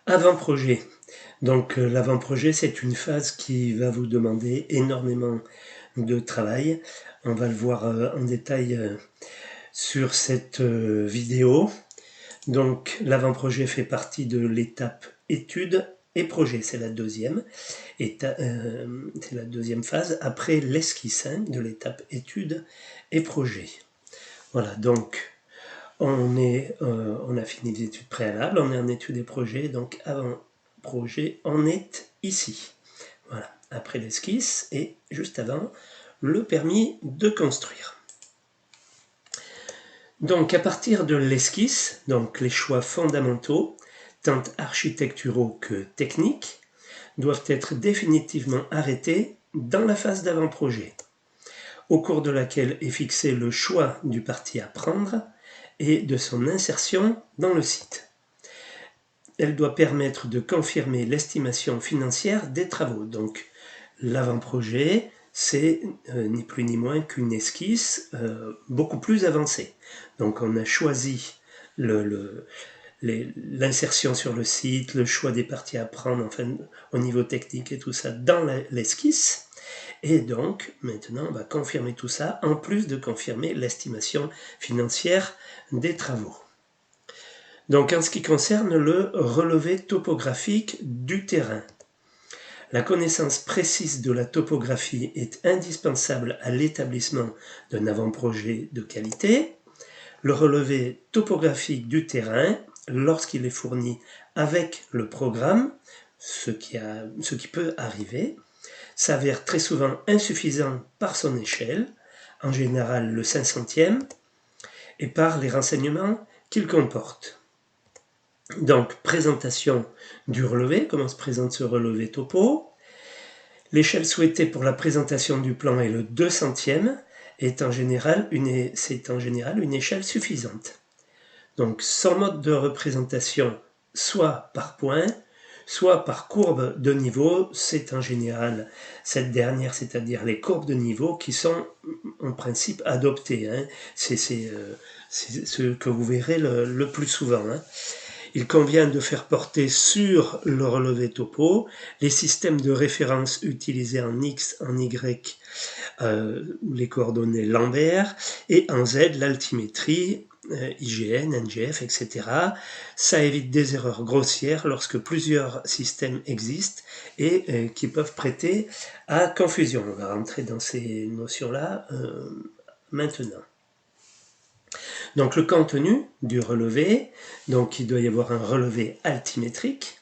Avant-projet. Donc l'avant-projet, c'est une phase qui va vous demander énormément de travail. On va le voir en détail sur cette vidéo. Donc l'avant-projet fait partie de l'étape étude et projet, c'est la deuxième. C'est la deuxième phase après l'esquisse de l'étape étude et projet. Voilà, donc on a fini les études préalables, on est en études et projets, donc avant projet, on est ici. Voilà, après l'esquisse et juste avant le permis de construire. Donc à partir de l'esquisse, donc les choix fondamentaux, tant architecturaux que techniques, doivent être définitivement arrêtés dans la phase d'avant-projet, au cours de laquelle est fixé le choix du parti à prendre et de son insertion dans le site. Elle doit permettre de confirmer l'estimation financière des travaux. Donc l'avant-projet, c'est ni plus ni moins qu'une esquisse beaucoup plus avancée. Donc on a choisi l'insertion sur le site, le choix des parties à prendre, enfin au niveau technique et tout ça dans l'esquisse. Et donc maintenant on va confirmer tout ça, en plus de confirmer l'estimation financière des travaux. Donc en ce qui concerne le relevé topographique du terrain, la connaissance précise de la topographie est indispensable à l'établissement d'un avant-projet de qualité. Le relevé topographique du terrain, lorsqu'il est fourni avec le programme, ce qui peut arriver, s'avère très souvent insuffisant par son échelle, en général le 500e, et par les renseignements qu'il comporte. Donc, présentation du relevé, comment se présente ce relevé topo. L'échelle souhaitée pour la présentation du plan est le 200e, c'est en général une échelle suffisante. Donc, son mode de représentation, soit par point, soit par courbe de niveau, c'est en général cette dernière, c'est-à-dire les courbes de niveau qui sont en principe adoptées. C'est ce que vous verrez le plus souvent. Il convient de faire porter sur le relevé topo les systèmes de référence utilisés en X, en Y, les coordonnées Lambert, et en Z, l'altimétrie, IGN, NGF, etc. Ça évite des erreurs grossières lorsque plusieurs systèmes existent et qui peuvent prêter à confusion. On va rentrer dans ces notions-là maintenant. Donc le contenu du relevé, donc il doit y avoir un relevé altimétrique.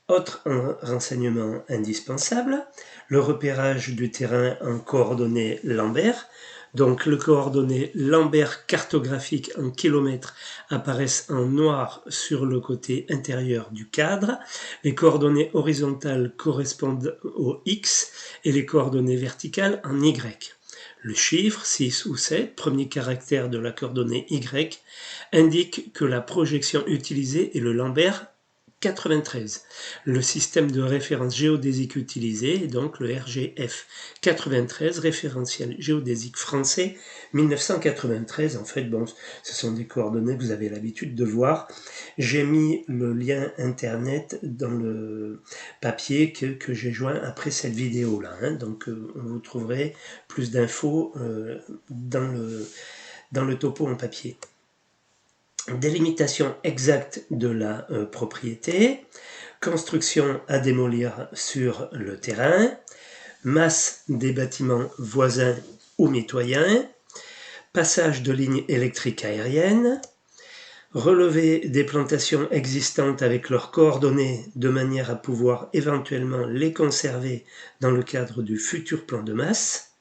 Autre renseignement indispensable, le repérage du terrain en coordonnées Lambert. Donc le coordonnées Lambert cartographique en kilomètres apparaissent en noir sur le côté intérieur du cadre. Les coordonnées horizontales correspondent au X et les coordonnées verticales en Y. Le chiffre 6 ou 7, premier caractère de la coordonnée Y, indique que la projection utilisée est le Lambert 93. Le système de référence géodésique utilisé est donc le RGF 93, référentiel géodésique français 1993. En fait, bon, ce sont des coordonnées que vous avez l'habitude de voir. J'ai mis le lien internet dans le papier que j'ai joint après cette vidéo-là. Donc, vous trouverez plus d'infos dans le topo en papier. Délimitation exacte de la propriété, construction à démolir sur le terrain, masse des bâtiments voisins ou mitoyens, passage de lignes électriques aériennes, relever des plantations existantes avec leurs coordonnées de manière à pouvoir éventuellement les conserver dans le cadre du futur plan de masse,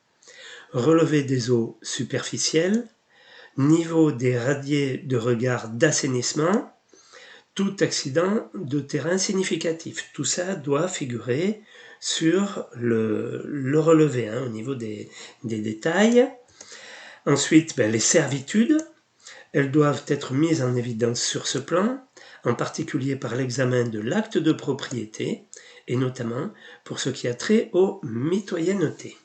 relever des eaux superficielles, niveau des radiers de regard d'assainissement, tout accident de terrain significatif. Tout ça doit figurer sur le relevé au niveau des détails. Ensuite, les servitudes, elles doivent être mises en évidence sur ce plan, en particulier par l'examen de l'acte de propriété, et notamment pour ce qui a trait aux mitoyennetés.